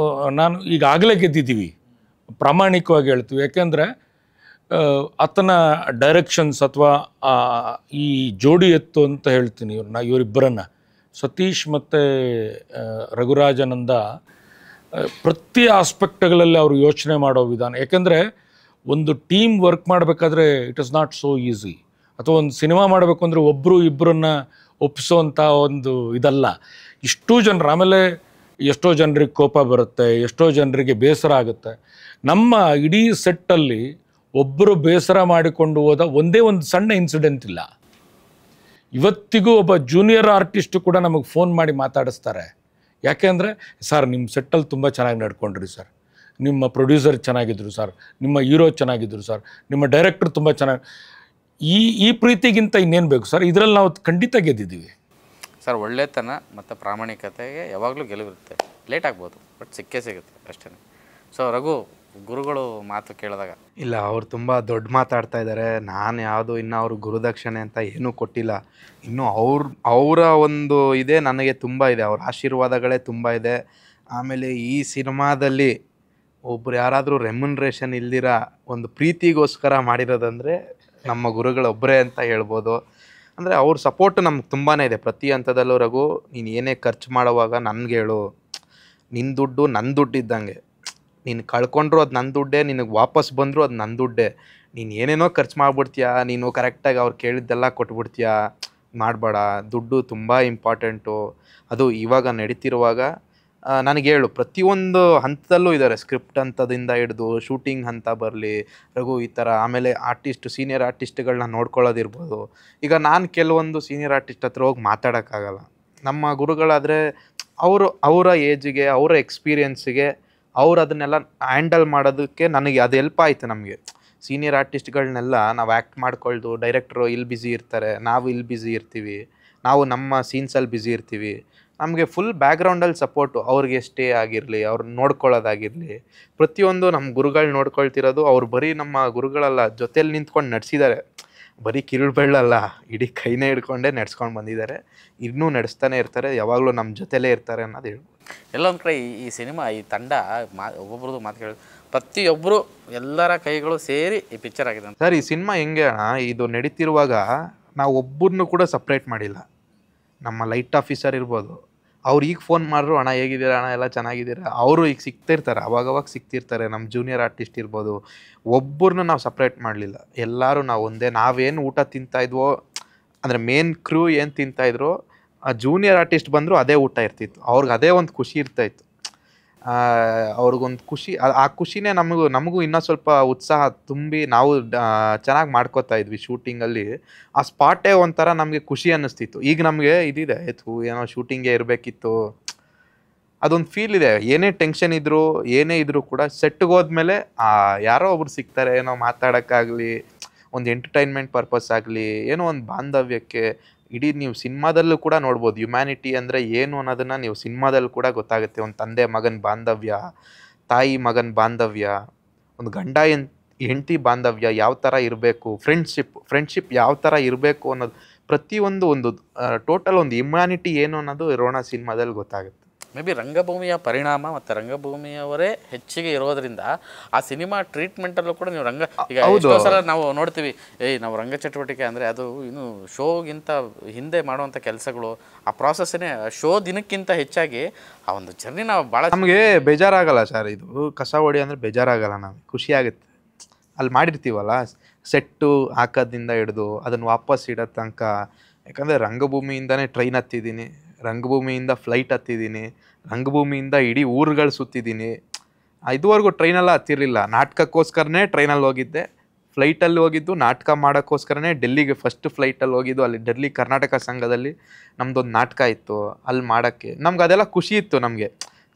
S1: ನಾನು ಈಗಾಗಲೇ ಗೆದ್ದಿದ್ದೀವಿ, ಪ್ರಾಮಾಣಿಕವಾಗಿ ಹೇಳ್ತೀವಿ. ಯಾಕೆಂದರೆ ಆತನ ಡೈರೆಕ್ಷನ್ಸ್ ಅಥವಾ ಈ ಜೋಡಿ ಎತ್ತು ಅಂತ ಹೇಳ್ತೀನಿ ಇವರಿಬ್ಬರನ್ನು, ಸತೀಶ್ ಮತ್ತು ರಘುರಾಜನಂದ, ಪ್ರತಿ ಆಸ್ಪೆಕ್ಟ್ಗಳಲ್ಲಿ ಅವರು ಯೋಚನೆ ಮಾಡೋ ವಿಧಾನ. ಯಾಕೆಂದರೆ ಒಂದು ಟೀಮ್ ವರ್ಕ್ ಮಾಡಬೇಕಾದ್ರೆ it is not so easy. ಅಥವಾ ಒಂದು ಸಿನಿಮಾ ಮಾಡಬೇಕು ಅಂದರೆ ಒಬ್ಬರು ಇಬ್ಬರನ್ನ ಒಪ್ಪಿಸೋವಂಥ ಒಂದು ಇದಲ್ಲ. ಇಷ್ಟೂ ಜನರು, ಆಮೇಲೆ ಎಷ್ಟೋ ಜನರಿಗೆ ಕೋಪ ಬರುತ್ತೆ, ಎಷ್ಟೋ ಜನರಿಗೆ ಬೇಸರ ಆಗುತ್ತೆ. ನಮ್ಮ ಇಡೀ ಸೆಟ್ಟಲ್ಲಿ ಒಬ್ಬರು ಬೇಸರ ಮಾಡಿಕೊಂಡು ಹೋದ ಒಂದೇ ಒಂದು ಸಣ್ಣ ಇನ್ಸಿಡೆಂಟ್ ಇಲ್ಲ. ಇವತ್ತಿಗೂ ಒಬ್ಬ ಜೂನಿಯರ್ ಆರ್ಟಿಸ್ಟು ಕೂಡ ನಮಗೆ ಫೋನ್ ಮಾಡಿ ಮಾತಾಡಿಸ್ತಾರೆ. ಯಾಕೆ ಅಂದರೆ, ಸರ್ ನಿಮ್ಮ ಸೆಟ್ಟಲ್ಲಿ ತುಂಬ ಚೆನ್ನಾಗಿ ನಡ್ಕೊಂಡ್ರಿ ಸರ್, ನಿಮ್ಮ ಪ್ರೊಡ್ಯೂಸರ್ ಚೆನ್ನಾಗಿದ್ರು ಸರ್, ನಿಮ್ಮ ಹೀರೋ ಚೆನ್ನಾಗಿದ್ರು ಸರ್, ನಿಮ್ಮ ಡೈರೆಕ್ಟ್ರ್ ತುಂಬ ಚೆನ್ನಾಗಿ. ಈ ಪ್ರೀತಿಗಿಂತ ಇನ್ನೇನು ಬೇಕು ಸರ್? ಇದರಲ್ಲಿ ನಾವು ಖಂಡಿತ ಗೆದ್ದಿದ್ದೀವಿ
S3: ಸರ್. ಒಳ್ಳೆತನ ಮತ್ತು ಪ್ರಾಮಾಣಿಕತೆಗೆ ಯಾವಾಗಲೂ ಗೆಲುವಿರುತ್ತೆ. ಲೇಟ್ ಆಗ್ಬೋದು, ಬಟ್ ಸಿಕ್ಕೇ ಸಿಗುತ್ತೆ ಅಷ್ಟೇ. ಸೊ ರಘು, ಗುರುಗಳು ಮಾತು ಕೇಳಿದಾಗ
S2: ಇಲ್ಲ, ಅವ್ರು ತುಂಬ ದೊಡ್ಡ ಮಾತಾಡ್ತಾ ಇದ್ದಾರೆ. ನಾನು ಯಾವುದು ಇನ್ನು ಅವ್ರು ಗುರುದಕ್ಷಿಣೆ ಅಂತ ಏನೂ ಕೊಟ್ಟಿಲ್ಲ. ಇನ್ನು ಅವರ ಒಂದು ಇದೇ ನನಗೆ ತುಂಬ ಇದೆ, ಅವ್ರ ಆಶೀರ್ವಾದಗಳೇ ತುಂಬ ಇದೆ. ಆಮೇಲೆ ಈ ಸಿನಿಮಾದಲ್ಲಿ ಒಬ್ರು ಯಾರಾದರೂ ರೆಮ್ಯುನರೇಷನ್ ಇಲ್ದಿರ ಒಂದು ಪ್ರೀತಿಗೋಸ್ಕರ ಮಾಡಿರೋದಂದರೆ ನಮ್ಮ ಗುರುಗಳೊಬ್ಬರೇ ಅಂತ ಹೇಳ್ಬೋದು. ಅಂದರೆ ಅವ್ರ ಸಪೋರ್ಟ್ ನಮ್ಗೆ ತುಂಬಾ ಇದೆ ಪ್ರತಿ ಹಂತದಲ್ಲೂ. ರಘು, ನೀನು ಏನೇ ಖರ್ಚು ಮಾಡೋವಾಗ ನನಗೆ ಹೇಳು, ನಿನ್ನ ದುಡ್ಡು ನನ್ನ ದುಡ್ಡು ಇದ್ದಂಗೆ. ನೀನು ಕಳ್ಕೊಂಡ್ರು ಅದು ನನ್ನ ದುಡ್ಡೇ, ನಿನಗೆ ವಾಪಸ್ ಬಂದರೂ ಅದು ನನ್ನ ದುಡ್ಡೇ. ನೀನು ಏನೇನೋ ಖರ್ಚು ಮಾಡ್ಬಿಡ್ತೀಯ, ನೀನು ಕರೆಕ್ಟಾಗಿ ಅವ್ರು ಕೇಳಿದ್ದೆಲ್ಲ ಕೊಟ್ಬಿಡ್ತೀಯ, ಮಾಡಬೇಡ. ದುಡ್ಡು ತುಂಬ ಇಂಪಾರ್ಟೆಂಟು. ಅದು ಇವಾಗ ನಡೀತಿರುವಾಗ ನನಗೆ ಹೇಳು. ಪ್ರತಿಯೊಂದು ಹಂತದಲ್ಲೂ ಇದ್ದಾರೆ, ಸ್ಕ್ರಿಪ್ಟ್ ಹಂತದಿಂದ ಹಿಡಿದು ಶೂಟಿಂಗ್ ಹಂತ ಬರಲಿ ರಘು ಈ ಥರ. ಆಮೇಲೆ ಸೀನಿಯರ್ ಆರ್ಟಿಸ್ಟ್ಗಳನ್ನ ನೋಡ್ಕೊಳ್ಳೋದಿರ್ಬೋದು. ಈಗ ನಾನು ಕೆಲವೊಂದು ಸೀನಿಯರ್ ಆರ್ಟಿಸ್ಟ್ ಹತ್ರ ಹೋಗಿ ಮಾತಾಡೋಕ್ಕಾಗಲ್ಲ. ನಮ್ಮ ಗುರುಗಳಾದರೆ ಅವರ ಏಜಿಗೆ, ಅವರ ಎಕ್ಸ್ಪೀರಿಯೆನ್ಸಿಗೆ ಅವ್ರು ಅದನ್ನೆಲ್ಲ ಹ್ಯಾಂಡಲ್ ಮಾಡೋದಕ್ಕೆ ನನಗೆ ಅದು ಹೆಲ್ಪ್ ಆಯಿತು. ನಮಗೆ ಸೀನಿಯರ್ ಆರ್ಟಿಸ್ಟ್ಗಳನ್ನೆಲ್ಲ ನಾವು ಆ್ಯಕ್ಟ್ ಮಾಡ್ಕೊಳ್ದು, ಡೈರೆಕ್ಟ್ರು ಇಲ್ಲಿ ಬ್ಯುಸಿ ಇರ್ತಾರೆ, ನಾವು ಇಲ್ಲಿ ಬ್ಯುಸಿ ಇರ್ತೀವಿ, ನಾವು ನಮ್ಮ ಸೀನ್ಸಲ್ಲಿ ಬ್ಯುಸಿ ಇರ್ತೀವಿ. ನಮಗೆ ಫುಲ್ ಬ್ಯಾಕ್ಗ್ರೌಂಡಲ್ಲಿ ಸಪೋರ್ಟು, ಅವ್ರಿಗೆ ಸ್ಟೇ ಆಗಿರಲಿ, ಅವ್ರನ್ನ ನೋಡ್ಕೊಳ್ಳೋದಾಗಿರಲಿ, ಪ್ರತಿಯೊಂದು ನಮ್ಮ ಗುರುಗಳು ನೋಡ್ಕೊಳ್ತಿರೋದು. ಅವ್ರು ಬರೀ ನಮ್ಮ ಗುರುಗಳಲ್ಲ, ಜೊತೇಲಿ ನಿಂತ್ಕೊಂಡು ನಡೆಸಿದ್ದಾರೆ. ಬರೀ ಕಿರುಳು ಬೆಳ್ಳಲ್ಲ, ಇಡೀ ಕೈನೇ ಹಿಡ್ಕೊಂಡೇ ನಡೆಸ್ಕೊಂಡು ಬಂದಿದ್ದಾರೆ, ಇನ್ನೂ ನಡೆಸ್ತಾನೆ ಇರ್ತಾರೆ, ಯಾವಾಗಲೂ ನಮ್ಮ ಜೊತೆಲೇ ಇರ್ತಾರೆ ಅನ್ನೋದು ಹೇಳ್ಬೋದು.
S3: ಎಲ್ಲೊಂದು ಕಡೆ ಈ ಸಿನಿಮಾ, ಈ ತಂಡ ಒಬ್ಬೊಬ್ರದ್ದು ಮಾತು ಕೇಳಿ ಪ್ರತಿಯೊಬ್ಬರು ಎಲ್ಲರ ಕೈಗಳು ಸೇರಿ ಈ ಪಿಕ್ಚರ್ ಆಗಿದೆ ಅಂತ.
S2: ಸರ್, ಈ ಸಿನಿಮಾ ಹೆಂಗೆ ಅಣ್ಣ, ಇದು ನಡೀತಿರುವಾಗ ನಾವು ಒಬ್ಬರನ್ನು ಕೂಡ ಸಪ್ರೇಟ್ ಮಾಡಿಲ್ಲ. ನಮ್ಮ ಲೈಟ್ ಆಫೀಸರ್ ಇರ್ಬೋದು, ಅವ್ರು ಈಗ ಫೋನ್ ಮಾಡ್ರು, ಅಣ್ಣ ಹೇಗಿದ್ದೀರಾ ಅಣ್ಣ, ಎಲ್ಲ ಚೆನ್ನಾಗಿದ್ದೀರಾ, ಅವರು ಈಗ ಸಿಗ್ತಿರ್ತಾರೆ, ಅವಾಗವಾಗ ಸಿಗ್ತಿರ್ತಾರೆ. ನಮ್ಮ ಜೂನಿಯರ್ ಆರ್ಟಿಸ್ಟ್ ಇರ್ಬೋದು, ಒಬ್ಬರನ್ನ ನಾವು ಸಪ್ರೇಟ್ ಮಾಡಲಿಲ್ಲ. ಎಲ್ಲರೂ ನಾವು ಒಂದೇ. ನಾವೇನು ಊಟ ತಿಂತಾಯಿದ್ವೋ, ಅಂದರೆ ಮೇನ್ ಕ್ರೂ ಏನು ತಿಂತಾಯಿದ್ರು, ಆ ಜೂನಿಯರ್ ಆರ್ಟಿಸ್ಟ್ ಬಂದರೂ ಅದೇ ಊಟ ಇರ್ತಿತ್ತು. ಅವ್ರಿಗೆ ಅದೇ ಒಂದು ಖುಷಿ ಇರ್ತಾಯಿತ್ತು. ಅವ್ರಿಗೊಂದು ಖುಷಿ, ಆ ಖುಷಿನೇ ನಮಗೂ ಇನ್ನೂ ಸ್ವಲ್ಪ ಉತ್ಸಾಹ ತುಂಬಿ ನಾವು ಚೆನ್ನಾಗಿ ಮಾಡ್ಕೋತಾ ಇದ್ವಿ ಶೂಟಿಂಗಲ್ಲಿ. ಆ ಸ್ಪಾಟೇ ಒಂಥರ ನಮಗೆ ಖುಷಿ ಅನ್ನಿಸ್ತಿತ್ತು. ಈಗ ನಮಗೆ ಇದಿದೆ, ಏನೋ ಶೂಟಿಂಗೇ ಇರಬೇಕಿತ್ತು, ಅದೊಂದು ಫೀಲ್ ಇದೆ. ಏನೇ ಟೆನ್ಷನ್ ಇದ್ದರೂ ಏನೇ ಇದ್ದರೂ ಕೂಡ ಸೆಟ್ಗೆ ಹೋದ್ಮೇಲೆ ಯಾರೋ ಒಬ್ರು ಸಿಗ್ತಾರೆ, ಏನೋ ಮಾತಾಡೋಕ್ಕಾಗಲಿ, ಒಂದು ಎಂಟರ್ಟೈನ್ಮೆಂಟ್ ಪರ್ಪಸ್ ಆಗಲಿ, ಏನೋ ಒಂದು ಬಾಂಧವ್ಯಕ್ಕೆ. ಇಡೀ ನೀವು ಸಿನಿಮಾದಲ್ಲೂ ಕೂಡ ನೋಡ್ಬೋದು, ಹ್ಯುಮ್ಯಾನಿಟಿ ಅಂದರೆ ಏನು ಅನ್ನೋದನ್ನು ನೀವು ಸಿನಿಮಾದಲ್ಲಿ ಕೂಡ ಗೊತ್ತಾಗುತ್ತೆ. ಒಂದು ತಂದೆ ಮಗನ ಬಾಂಧವ್ಯ, ತಾಯಿ ಮಗನ ಬಾಂಧವ್ಯ, ಒಂದು ಗಂಡ ಹೆಂಡತಿ ಬಾಂಧವ್ಯ ಯಾವ ಥರ ಇರಬೇಕು, ಫ್ರೆಂಡ್ಶಿಪ್ ಯಾವ ಥರ ಇರಬೇಕು ಅನ್ನೋದು ಪ್ರತಿಯೊಂದು ಟೋಟಲ್ ಒಂದು ಹ್ಯುಮ್ಯಾನಿಟಿ ಏನು ಅನ್ನೋದು ರೋಣ ಸಿನಿಮಾದಲ್ಲಿ ಗೊತ್ತಾಗುತ್ತೆ.
S3: ಮೇ ಬಿ ರಂಗಭೂಮಿಯ ಪರಿಣಾಮ ಮತ್ತು ರಂಗಭೂಮಿಯವರೇ ಹೆಚ್ಚಿಗೆ ಇರೋದ್ರಿಂದ ಆ ಸಿನಿಮಾ ಟ್ರೀಟ್ಮೆಂಟಲ್ಲೂ ಕೂಡ ನೀವು ಈಗ ಎಷ್ಟೋ ಸಲ ನಾವು ನೋಡ್ತೀವಿ, ನಾವು ರಂಗ ಚಟುವಟಿಕೆ ಅಂದರೆ ಅದು ಇನ್ನು ಶೋಗಿಂತ ಹಿಂದೆ ಮಾಡುವಂಥ ಕೆಲಸಗಳು, ಆ ಪ್ರಾಸೆಸ್ಸೇ ಶೋ ದಿನಕ್ಕಿಂತ ಹೆಚ್ಚಾಗಿ ಆ ಒಂದು ಜರ್ನಿ ನಾವು ಭಾಳ
S2: ನಮಗೆ ಬೇಜಾರಾಗಲ್ಲ ಸರ್. ಇದು ಕಸ ಹೊಡಿ ಅಂದರೆ ಬೇಜಾರಾಗಲ್ಲ, ನಮಗೆ ಖುಷಿ ಆಗುತ್ತೆ. ಅಲ್ಲಿ ಮಾಡಿರ್ತೀವಲ್ಲ, ಸೆಟ್ಟು ಹಾಕೋದ್ರಿಂದ ಹಿಡಿದು ಅದನ್ನು ವಾಪಸ್ ಇಡೋ ತನಕ. ಯಾಕಂದರೆ ರಂಗಭೂಮಿಯಿಂದನೇ ಟ್ರೈನ್ ಹತ್ತಿದ್ದೀನಿ, ರಂಗಭೂಮಿಯಿಂದ ಫ್ಲೈಟ್ ಹತ್ತಿದ್ದೀನಿ, ರಂಗಭೂಮಿಯಿಂದ ಇಡೀ ಊರುಗಳು ಸುತ್ತಿದ್ದೀನಿ. ಇದುವರೆಗೂ ಟ್ರೈನೆಲ್ಲ ಹತ್ತಿರಲಿಲ್ಲ. ನಾಟಕಕ್ಕೋಸ್ಕರನೇ ಟ್ರೈನಲ್ಲಿ ಹೋಗಿದ್ದೆ, ಫ್ಲೈಟಲ್ಲಿ ಹೋಗಿದ್ದು ನಾಟಕ ಮಾಡೋಕ್ಕೋಸ್ಕರನೇ ಡೆಲ್ಲಿಗೆ ಫಸ್ಟ್ ಫ್ಲೈಟಲ್ಲಿ ಹೋಗಿದ್ದು. ಅಲ್ಲಿ ಡೆಲ್ಲಿ ಕರ್ನಾಟಕ ಸಂಘದಲ್ಲಿ ನಮ್ಮದೊಂದು ನಾಟಕ ಇತ್ತು, ಅಲ್ಲಿ ಮಾಡೋಕ್ಕೆ ನಮ್ಗೆ ಅದೆಲ್ಲ ಖುಷಿ ಇತ್ತು. ನಮಗೆ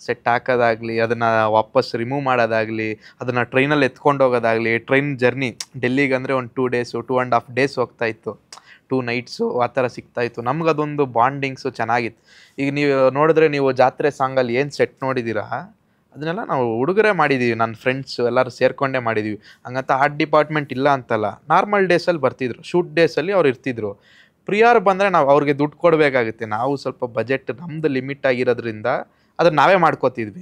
S2: ಸೆಟ್ ಹಾಕೋದಾಗಲಿ, ಅದನ್ನು ವಾಪಸ್ ರಿಮೂವ್ ಮಾಡೋದಾಗಲಿ, ಅದನ್ನು ಟ್ರೈನಲ್ಲಿ ಎತ್ಕೊಂಡು ಹೋಗೋದಾಗಲಿ, ಟ್ರೈನ್ ಜರ್ನಿ ಡೆಲ್ಲಿಗೆ ಅಂದರೆ ಒಂದು 2 days 2.5 days ಹೋಗ್ತಾಯಿತ್ತು, 2 nights ಆ ಥರ ಸಿಗ್ತಾಯಿತ್ತು. ನಮ್ಗೆ ಅದೊಂದು ಬಾಂಡಿಂಗ್ಸು ಚೆನ್ನಾಗಿತ್ತು. ಈಗ ನೀವು ನೋಡಿದ್ರೆ, ನೀವು ಜಾತ್ರೆ ಸಾಂಗಲ್ಲಿ ಏನು ಸೆಟ್ ನೋಡಿದ್ದೀರಾ, ಅದನ್ನೆಲ್ಲ ನಾವು ಹುಡುಗರೇ ಮಾಡಿದ್ದೀವಿ, ನನ್ನ ಫ್ರೆಂಡ್ಸು ಎಲ್ಲರೂ ಸೇರಿಕೊಂಡೇ ಮಾಡಿದ್ದೀವಿ. ಹಂಗಂತ ಆರ್ಟ್ ಡಿಪಾರ್ಟ್ಮೆಂಟ್ ಇಲ್ಲ ಅಂತಲ್ಲ, ನಾರ್ಮಲ್ ಡೇಸಲ್ಲಿ ಬರ್ತಿದ್ರು, ಶೂಟ್ ಡೇಸಲ್ಲಿ ಅವ್ರು ಇರ್ತಿದ್ರು. ಪ್ರಿಯರ್ ಬಂದರೆ ನಾವು ಅವ್ರಿಗೆ ದುಡ್ಡು ಕೊಡಬೇಕಾಗುತ್ತೆ. ನಾವು ಸ್ವಲ್ಪ ಬಜೆಟ್ ನಮ್ಮದು ಲಿಮಿಟ್ ಆಗಿರೋದ್ರಿಂದ ಅದನ್ನು ನಾವೇ ಮಾಡ್ಕೋತಿದ್ವಿ.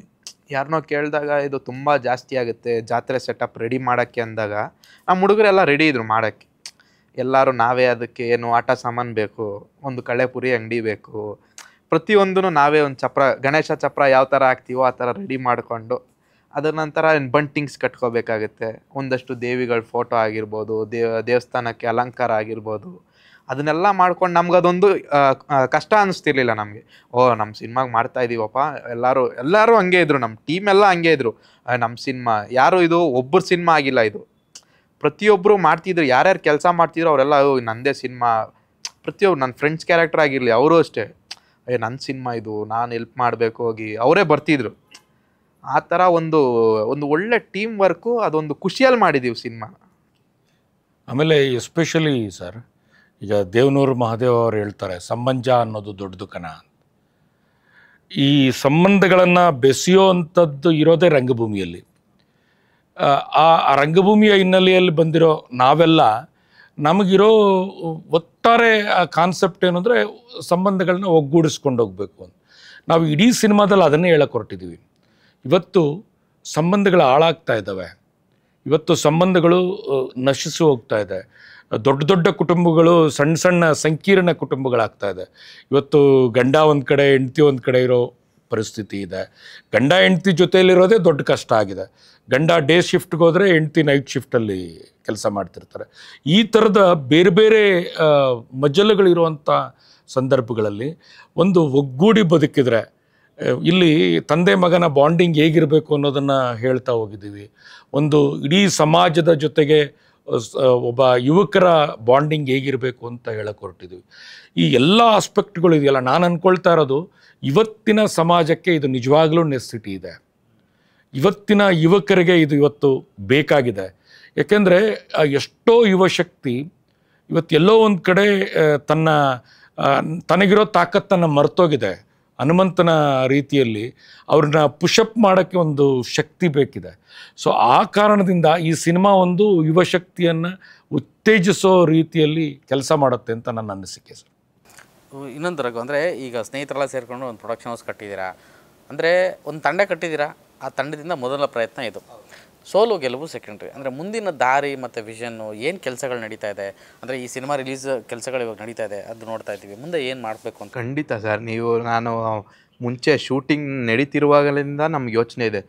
S2: ಯಾರನ್ನೋ ಕೇಳಿದಾಗ ಇದು ತುಂಬ ಜಾಸ್ತಿ ಆಗುತ್ತೆ, ಜಾತ್ರೆ ಸೆಟಪ್ ರೆಡಿ ಮಾಡೋಕ್ಕೆ ಅಂದಾಗ ನಮ್ಮ ಹುಡುಗರೆಲ್ಲ ರೆಡಿ ಇದ್ರು ಮಾಡೋಕ್ಕೆ. ಎಲ್ಲರೂ ನಾವೇ ಅದಕ್ಕೆ ಏನು ಆಟ ಸಾಮಾನು ಬೇಕು, ಒಂದು ಕಳೆಪುರಿ ಅಂಗಡಿ ಬೇಕು, ಪ್ರತಿಯೊಂದೂ ನಾವೇ ಒಂದು ಚಪ್ರ, ಗಣೇಶ ಚಪ್ರ ಯಾವ ಥರ ಹಾಕ್ತೀವೋ ಆ ಥರ ರೆಡಿ ಮಾಡಿಕೊಂಡು, ಅದರ ನಂತರ ಬಂಟಿಂಗ್ಸ್ ಕಟ್ಕೋಬೇಕಾಗುತ್ತೆ. ಒಂದಷ್ಟು ದೇವಿಗಳ ಫೋಟೋ ಆಗಿರ್ಬೋದು, ದೇವಸ್ಥಾನಕ್ಕೆ ಅಲಂಕಾರ ಆಗಿರ್ಬೋದು, ಅದನ್ನೆಲ್ಲ ಮಾಡ್ಕೊಂಡು ನಮ್ಗದೊಂದು ಕಷ್ಟ ಅನ್ನಿಸ್ತಿರ್ಲಿಲ್ಲ ನಮಗೆ. ನಮ್ಮ ಸಿನಿಮಾಗೆ ಮಾಡ್ತಾಯಿದ್ದೀವಪ್ಪ, ಎಲ್ಲರೂ ಹಂಗೆ ಇದ್ರು, ನಮ್ಮ ಟೀಮೆಲ್ಲ ಹಂಗೆ ಇದ್ರು. ನಮ್ಮ ಸಿನಿಮಾ ಯಾರು, ಇದು ಒಬ್ಬರ ಸಿನಿಮಾ ಆಗಿಲ್ಲ, ಇದು ಪ್ರತಿಯೊಬ್ಬರು ಮಾಡ್ತಿದ್ರು. ಯಾರ್ಯಾರು ಕೆಲಸ ಮಾಡ್ತಿದ್ರು ಅವರೆಲ್ಲ ನನ್ನದೇ ಸಿನಿಮಾ. ಪ್ರತಿಯೊಬ್ಬರು ನನ್ನ ಫ್ರೆಂಡ್ಸ್ ಕ್ಯಾರೆಕ್ಟರ್ ಆಗಿರಲಿ, ಅವರು ಅಷ್ಟೇ, ನನ್ನ ಸಿನಿಮಾ ಇದು, ನಾನು ಹೆಲ್ಪ್ ಮಾಡಬೇಕು ಹೋಗಿ, ಅವರೇ ಬರ್ತಿದ್ರು. ಆ ಥರ ಒಂದು ಒಳ್ಳೆ ಟೀಮ್ ವರ್ಕು, ಅದೊಂದು ಖುಷಿಯಲ್ಲಿ ಮಾಡಿದ್ದೀವಿ ಸಿನಿಮಾ.
S1: ಆಮೇಲೆ ಎಸ್ಪೆಷಲಿ ಸರ್, ಈಗ ದೇವನೂರು ಮಹಾದೇವ್ ಅವರು ಹೇಳ್ತಾರೆ, ಸಂಬಂಧ ಅನ್ನೋದು ದೊಡ್ಡದು ಕಣ. ಈ ಸಂಬಂಧಗಳನ್ನು ಬೆಸೆಯೋ ಅಂಥದ್ದು ಇರೋದೇ ರಂಗಭೂಮಿಯಲ್ಲಿ. ಆ ರಂಗಭೂಮಿಯ ಹಿನ್ನೆಲೆಯಲ್ಲಿ ಬಂದಿರೋ ನಾವೆಲ್ಲ, ನಮಗಿರೋ ಒಟ್ಟಾರೆ ಕಾನ್ಸೆಪ್ಟ್ ಏನು ಅಂದರೆ ಸಂಬಂಧಗಳನ್ನ ಒಗ್ಗೂಡಿಸ್ಕೊಂಡು ಹೋಗಬೇಕು ಅಂತ. ನಾವು ಇಡೀ ಸಿನಿಮಾದಲ್ಲಿ ಅದನ್ನೇ ಹೇಳಕ್ಕೆ ಹೊರಟಿದ್ದೀವಿ. ಇವತ್ತು ಸಂಬಂಧಗಳು ಹಾಳಾಗ್ತಾ ಇದ್ದಾವೆ, ಇವತ್ತು ಸಂಬಂಧಗಳು ನಶಿಸಿ ಹೋಗ್ತಾ ಇದೆ. ದೊಡ್ಡ ದೊಡ್ಡ ಕುಟುಂಬಗಳು ಸಣ್ಣ ಸಣ್ಣ ಸಂಕೀರ್ಣ ಕುಟುಂಬಗಳಾಗ್ತಾ ಇದೆ. ಇವತ್ತು ಗಂಡ ಒಂದು ಕಡೆ, ಹೆಂಡ್ತಿ ಒಂದು ಕಡೆ ಇರೋ ಪರಿಸ್ಥಿತಿ ಇದೆ. ಗಂಡ ಹೆಂಡ್ತಿ ಜೊತೆಯಲ್ಲಿರೋದೇ ದೊಡ್ಡ ಕಷ್ಟ ಆಗಿದೆ. ಗಂಡ ಡೇ ಶಿಫ್ಟ್ಗೆ ಹೋದರೆ ಹೆಂಡ್ತಿ ನೈಟ್ ಶಿಫ್ಟಲ್ಲಿ ಕೆಲಸ ಮಾಡ್ತಿರ್ತಾರೆ. ಈ ಥರದ ಬೇರೆ ಬೇರೆ ಮಜಲುಗಳಿರುವಂಥ ಸಂದರ್ಭಗಳಲ್ಲಿ ಒಂದು ಒಗ್ಗೂಡಿ ಬದುಕಿದ್ರೆ, ಇಲ್ಲಿ ತಂದೆ ಮಗನ ಬಾಂಡಿಂಗ್ ಹೇಗಿರಬೇಕು ಅನ್ನೋದನ್ನು ಹೇಳ್ತಾ ಹೋಗಿದ್ದೀವಿ. ಒಂದು ಇಡೀ ಸಮಾಜದ ಜೊತೆಗೆ ಒಬ್ಬ ಯುವಕರ ಬಾಂಡಿಂಗ್ ಹೇಗಿರಬೇಕು ಅಂತ ಹೇಳಕ್ಕೆ ಹೊರಟಿದ್ದೀವಿ. ಈ ಎಲ್ಲ ಆಸ್ಪೆಕ್ಟ್ಗಳು ಇದೆಯಲ್ಲ, ನಾನು ಅಂದ್ಕೊಳ್ತಾ ಇರೋದು ಇವತ್ತಿನ ಸಮಾಜಕ್ಕೆ ಇದು ನಿಜವಾಗ್ಲೂ ನೆಸಿಟಿ ಇದೆ. ಇವತ್ತಿನ ಯುವಕರಿಗೆ ಇದು ಇವತ್ತು ಬೇಕಾಗಿದೆ. ಯಾಕೆಂದರೆ ಎಷ್ಟೋ ಯುವಶಕ್ತಿ ಇವತ್ತೆಲ್ಲೋ ಒಂದು ಕಡೆ ತನಗಿರೋ ತಾಕತ್ತನ್ನು ಮರ್ತೋಗಿದೆ. ಹನುಮಂತನ ರೀತಿಯಲ್ಲಿ ಅವ್ರನ್ನ ಪುಷಪ್ ಮಾಡೋಕ್ಕೆ ಒಂದು ಶಕ್ತಿ ಬೇಕಿದೆ. ಸೊ ಆ ಕಾರಣದಿಂದ ಈ ಸಿನಿಮಾ ಒಂದು ಯುವ ಶಕ್ತಿಯನ್ನು ಉತ್ತೇಜಿಸೋ ರೀತಿಯಲ್ಲಿ ಕೆಲಸ ಮಾಡುತ್ತೆ ಅಂತ ನನ್ನ ಅನಿಸಿಕೆ ಸರ್.
S3: ಇನ್ನೊಂದು ರಘು, ಅಂದರೆ ಈಗ ಸ್ನೇಹಿತರೆಲ್ಲ ಸೇರಿಕೊಂಡು ಒಂದು ಪ್ರೊಡಕ್ಷನ್ ಹೌಸ್ ಕಟ್ಟಿದ್ದೀರಾ, ಅಂದರೆ ಒಂದು ತಂಡ ಕಟ್ಟಿದ್ದೀರಾ, ಆ ತಂಡದಿಂದ ಮೊದಲ ಪ್ರಯತ್ನ ಇದು. ಸೋಲು ಗೆಲುವು ಸೆಕೆಂಡ್ರಿ. ಅಂದರೆ ಮುಂದಿನ ದಾರಿ ಮತ್ತು ವಿಷನ್ನು ಏನು ಕೆಲಸಗಳು ನಡೀತಾ ಇದೆ, ಅಂದರೆ ಈ ಸಿನಿಮಾ ರಿಲೀಸ್ ಕೆಲಸಗಳು ಇವಾಗ ನಡೀತಾ ಇದೆ, ಅದು ನೋಡ್ತಾ ಇದ್ದೀವಿ, ಮುಂದೆ ಏನು ಮಾಡಬೇಕು ಅಂತ.
S2: ಖಂಡಿತ ಸರ್. ನಾನು ಮುಂಚೆ ಶೂಟಿಂಗ್ ನಡೀತಿರುವಾಗಲಿಂದ ನಮ್ಗೆ ಯೋಚನೆ ಇದೆ,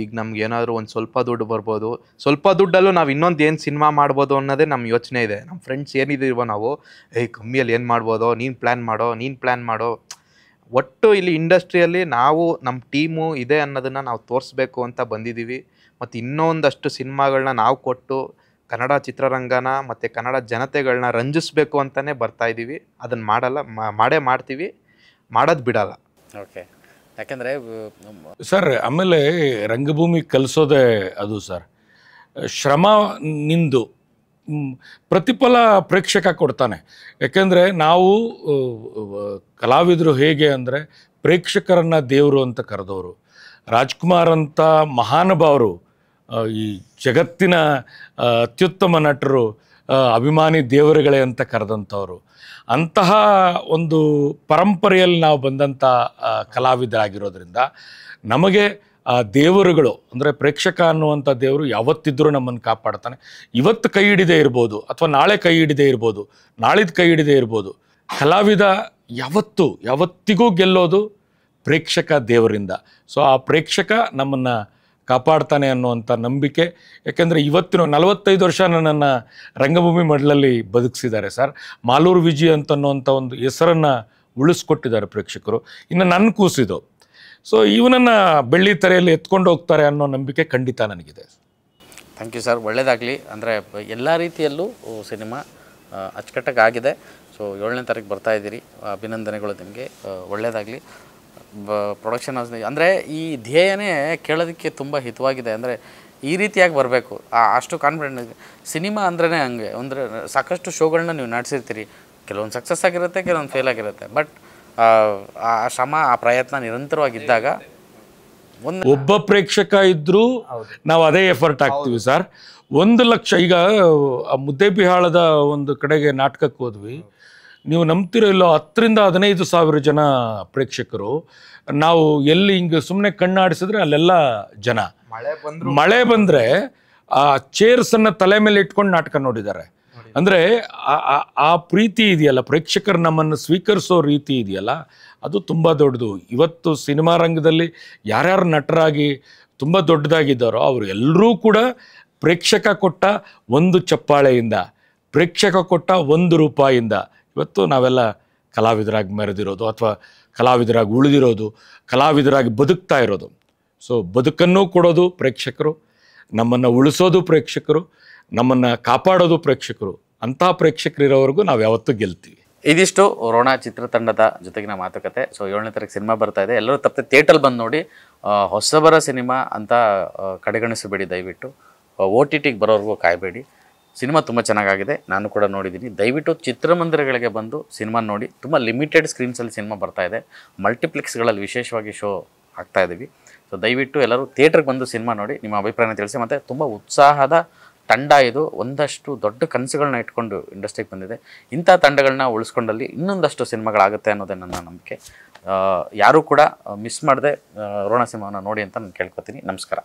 S2: ಈಗ ನಮ್ಗೆ ಏನಾದರೂ ಒಂದು ಸ್ವಲ್ಪ ದುಡ್ಡು ಬರ್ಬೋದು, ಸ್ವಲ್ಪ ದುಡ್ಡಲ್ಲೂ ನಾವು ಇನ್ನೊಂದು ಏನು ಸಿನಿಮಾ ಮಾಡ್ಬೋದು ಅನ್ನೋದೇ ನಮ್ಮ ಯೋಚನೆ ಇದೆ. ನಮ್ಮ ಫ್ರೆಂಡ್ಸ್ ಏನಿದ್ದೀವೋ ನಾವು, ಕಮ್ಮಿಯಲ್ಲಿ ಏನು ಮಾಡ್ಬೋದೋ, ನೀನು ಪ್ಲ್ಯಾನ್ ಮಾಡೋ. ಒಟ್ಟು ಇಲ್ಲಿ ಇಂಡಸ್ಟ್ರಿಯಲ್ಲಿ ನಾವು ನಮ್ಮ ಟೀಮು ಇದೆ ಅನ್ನೋದನ್ನು ನಾವು ತೋರಿಸ್ಬೇಕು ಅಂತ ಬಂದಿದ್ದೀವಿ. ಮತ್ತು ಇನ್ನೊಂದಷ್ಟು ಸಿನಿಮಾಗಳನ್ನ ನಾವು ಕೊಟ್ಟು ಕನ್ನಡ ಚಿತ್ರರಂಗನ ಮತ್ತು ಕನ್ನಡ ಜನತೆಗಳನ್ನ ರಂಜಿಸ್ಬೇಕು ಅಂತಲೇ ಬರ್ತಾಯಿದ್ದೀವಿ. ಅದನ್ನು ಮಾಡ್ತೀವಿ, ಮಾಡೋದು ಬಿಡಲ್ಲ.
S3: ಓಕೆ, ಯಾಕೆಂದರೆ
S1: ಸರ್ ಆಮೇಲೆ ರಂಗಭೂಮಿ ಕಲಿಸೋದೇ ಅದು ಸರ್. ಶ್ರಮ ನಿಂದು ಪ್ರತಿಫಲ ಪ್ರೇಕ್ಷಕ ಕೊಡ್ತಾನೆ. ಯಾಕೆಂದರೆ ನಾವು ಕಲಾವಿದರು ಹೇಗೆ ಅಂದರೆ ಪ್ರೇಕ್ಷಕರನ್ನು ದೇವರು ಅಂತ ಕರೆದವರು. ರಾಜ್ಕುಮಾರ್ ಅಂತ ಮಹಾನುಭಾವರು, ಈ ಜಗತ್ತಿನ ಅತ್ಯುತ್ತಮ ನಟರು, ಅಭಿಮಾನಿ ದೇವರುಗಳೇ ಅಂತ ಕರೆದಂಥವ್ರು. ಅಂತಹ ಒಂದು ಪರಂಪರೆಯಲ್ಲಿ ನಾವು ಬಂದಂಥ ಕಲಾವಿದರಾಗಿರೋದ್ರಿಂದ ನಮಗೆ ಆ ದೇವರುಗಳು ಅಂದರೆ ಪ್ರೇಕ್ಷಕ ಅನ್ನುವಂಥ ದೇವರು ಯಾವತ್ತಿದ್ದರೂ ನಮ್ಮನ್ನು ಕಾಪಾಡ್ತಾನೆ. ಇವತ್ತು ಕೈ ಹಿಡಿದೇ ಇರ್ಬೋದು, ಅಥವಾ ನಾಳೆ ಕೈ ಹಿಡಿದೇ ಇರ್ಬೋದು, ನಾಳಿದ್ದು ಕೈ ಹಿಡಿದೇ ಇರ್ಬೋದು. ಕಲಾವಿದ ಯಾವತ್ತಿಗೂ ಗೆಲ್ಲೋದು ಪ್ರೇಕ್ಷಕ ದೇವರಿಂದ. ಸೊ ಆ ಪ್ರೇಕ್ಷಕ ನಮ್ಮನ್ನು ಕಾಪಾಡ್ತಾನೆ ಅನ್ನುವಂಥ ನಂಬಿಕೆ. ಯಾಕೆಂದರೆ ಇವತ್ತಿನ 45 ವರ್ಷ ನನ್ನನ್ನು ರಂಗಭೂಮಿ ಮಡ್ಲಲ್ಲಿ ಬದುಕಿಸಿದ್ದಾರೆ ಸರ್. ಮಾಲೂರು ವಿಜಯ್ ಅಂತನ್ನುವಂಥ ಒಂದು ಹೆಸರನ್ನು ಉಳಿಸ್ಕೊಟ್ಟಿದ್ದಾರೆ ಪ್ರೇಕ್ಷಕರು. ಇನ್ನು ನನ್ನ ಕೂಸಿದು. ಸೊ ಇವನನ್ನು ಬೆಳ್ಳಿ ತೆರೆಯಲ್ಲಿ ಎತ್ಕೊಂಡು ಹೋಗ್ತಾರೆ ಅನ್ನೋ ನಂಬಿಕೆ ಖಂಡಿತ ನನಗಿದೆ.
S3: ಥ್ಯಾಂಕ್ ಯು ಸರ್, ಒಳ್ಳೆಯದಾಗಲಿ. ಅಂದರೆ ಎಲ್ಲ ರೀತಿಯಲ್ಲೂ ಸಿನಿಮಾ ಅಚ್ಚುಕಟ್ಟಾಗಿ ಆಗಿದೆ. ಸೊ 7ನೇ ತಾರೀಕು ಬರ್ತಾ ಇದ್ದೀರಿ, ಅಭಿನಂದನೆಗಳು ನಿಮಗೆ, ಒಳ್ಳೆಯದಾಗಲಿ. ಪ್ರೊಡಕ್ಷನ್ ಹೌಸ್ ಅಂದರೆ ಈ ಧ್ಯೇಯನೇ ಕೇಳೋದಕ್ಕೆ ತುಂಬ ಹಿತವಾಗಿದೆ. ಅಂದರೆ ಈ ರೀತಿಯಾಗಿ ಬರಬೇಕು, ಅಷ್ಟು ಕಾನ್ಫಿಡೆಂಟ್. ಸಿನಿಮಾ ಅಂದ್ರೇ ಹಂಗೆ, ಅಂದರೆ ಸಾಕಷ್ಟು ಶೋಗಳನ್ನ ನೀವು ನಡೆಸಿರ್ತೀರಿ, ಕೆಲವೊಂದು ಸಕ್ಸಸ್ ಆಗಿರುತ್ತೆ, ಕೆಲವೊಂದು ಫೇಲ್ ಆಗಿರುತ್ತೆ. ಬಟ್ ಆ ಶ್ರಮ, ಆ ಪ್ರಯತ್ನ ನಿರಂತರವಾಗಿದ್ದಾಗ
S1: ಒಬ್ಬ ಪ್ರೇಕ್ಷಕ ಇದ್ದರೂ ನಾವು ಅದೇ ಎಫರ್ಟ್ ಹಾಕ್ತೀವಿ ಸರ್. 1 ಲಕ್ಷ ಈಗ ಮುದ್ದೇಬಿಹಾಳದ ಒಂದು ಕಡೆಗೆ ನಾಟಕಕ್ಕೆ ಹೋದ್ವಿ. ನೀವು ನಂಬ್ತಿರೋ ಇಲ್ಲೋ 10 ರಿಂದ 15 ಸಾವಿರ ಜನ ಪ್ರೇಕ್ಷಕರು. ನಾವು ಎಲ್ಲಿ ಹಿಂಗೆ ಸುಮ್ಮನೆ ಕಣ್ಣಾಡಿಸಿದ್ರೆ ಅಲ್ಲೆಲ್ಲ ಜನ. ಮಳೆ ಬಂದರೆ ಆ ಚೇರ್ಸನ್ನು ತಲೆ ಮೇಲೆ ಇಟ್ಕೊಂಡು ನಾಟಕ ನೋಡಿದ್ದಾರೆ. ಅಂದರೆ ಆ ಪ್ರೀತಿ ಇದೆಯಲ್ಲ, ಪ್ರೇಕ್ಷಕರು ನಮ್ಮನ್ನು ಸ್ವೀಕರಿಸೋ ರೀತಿ ಇದೆಯಲ್ಲ, ಅದು ತುಂಬ ದೊಡ್ಡದು. ಇವತ್ತು ಸಿನಿಮಾ ರಂಗದಲ್ಲಿ ಯಾರ್ಯಾರು ನಟರಾಗಿ ತುಂಬ ದೊಡ್ಡದಾಗಿದ್ದಾರೋ ಅವರು ಎಲ್ಲರೂ ಕೂಡ ಪ್ರೇಕ್ಷಕ ಕೊಟ್ಟ 1 ಚಪ್ಪಾಳೆಯಿಂದ, ಪ್ರೇಕ್ಷಕ ಕೊಟ್ಟ 1 ರೂಪಾಯಿಯಿಂದ ಇವತ್ತು ನಾವೆಲ್ಲ ಕಲಾವಿದರಾಗಿ ಮೆರೆದಿರೋದು, ಅಥವಾ ಕಲಾವಿದರಾಗಿ ಉಳಿದಿರೋದು, ಕಲಾವಿದರಾಗಿ ಬದುಕ್ತಾ ಇರೋದು. ಸೊ ಬದುಕನ್ನು ಕೊಡೋದು ಪ್ರೇಕ್ಷಕರು, ನಮ್ಮನ್ನು ಉಳಿಸೋದು ಪ್ರೇಕ್ಷಕರು, ನಮ್ಮನ್ನು ಕಾಪಾಡೋದು ಪ್ರೇಕ್ಷಕರು. ಅಂತಹ ಪ್ರೇಕ್ಷಕರಿರೋವರೆಗೂ ನಾವು ಯಾವತ್ತೂ ಗೆಲ್ತೀವಿ.
S3: ಇದಿಷ್ಟು ರೋಣ ಚಿತ್ರತಂಡದ ಜೊತೆಗಿನ ಮಾತುಕತೆ. ಸೊ 7ನೇ ತಾರೀಕು ಸಿನಿಮಾ ಬರ್ತಾ ಇದೆ, ಎಲ್ಲರೂ ತಪ್ಪದೆ ಥಿಯೇಟರ್ ಬಂದು ನೋಡಿ. ಹೊಸಬರ ಸಿನಿಮಾ ಅಂತ ಕಡೆಗಣಿಸಬೇಡಿ ದಯವಿಟ್ಟು. OTTಗೆ ಬರೋವರೆಗೂ ಕಾಯಬೇಡಿ. ಸಿನಿಮಾ ತುಂಬ ಚೆನ್ನಾಗಿದೆ, ನಾನು ಕೂಡ ನೋಡಿದ್ದೀನಿ. ದಯವಿಟ್ಟು ಚಿತ್ರಮಂದಿರಗಳಿಗೆ ಬಂದು ಸಿನಿಮಾ ನೋಡಿ. ತುಂಬ ಲಿಮಿಟೆಡ್ ಸ್ಕ್ರೀನ್ಸಲ್ಲಿ ಸಿನಿಮಾ ಬರ್ತಾ ಇದೆ, ಮಲ್ಟಿಪ್ಲೆಕ್ಸ್ಗಳಲ್ಲಿ ವಿಶೇಷವಾಗಿ ಶೋ ಆಗ್ತಾ ಇದ್ದೀವಿ. ಸೊ ದಯವಿಟ್ಟು ಎಲ್ಲರೂ ಥಿಯೇಟ್ರಿಗೆ ಬಂದು ಸಿನಿಮಾ ನೋಡಿ, ನಿಮ್ಮ ಅಭಿಪ್ರಾಯನ ತಿಳಿಸಿ. ಮತ್ತು ತುಂಬ ಉತ್ಸಾಹದ ತಂಡ ಇದು, ಒಂದಷ್ಟು ದೊಡ್ಡ ಕನಸುಗಳನ್ನ ಇಟ್ಕೊಂಡು ಇಂಡಸ್ಟ್ರಿಗೆ ಬಂದಿದೆ. ಇಂಥ ತಂಡಗಳನ್ನ ಉಳಿಸ್ಕೊಂಡಲ್ಲಿ ಇನ್ನೊಂದಷ್ಟು ಸಿನಿಮಾಗಳಾಗುತ್ತೆ ಅನ್ನೋದೇ ನನ್ನ ನಂಬಿಕೆ. ಯಾರೂ ಕೂಡ ಮಿಸ್ ಮಾಡದೆ ರೋಣ ಸಿನಿಮಾವನ್ನು ನೋಡಿ ಅಂತ ನಾನು ಕೇಳ್ಕೊತೀನಿ. ನಮಸ್ಕಾರ.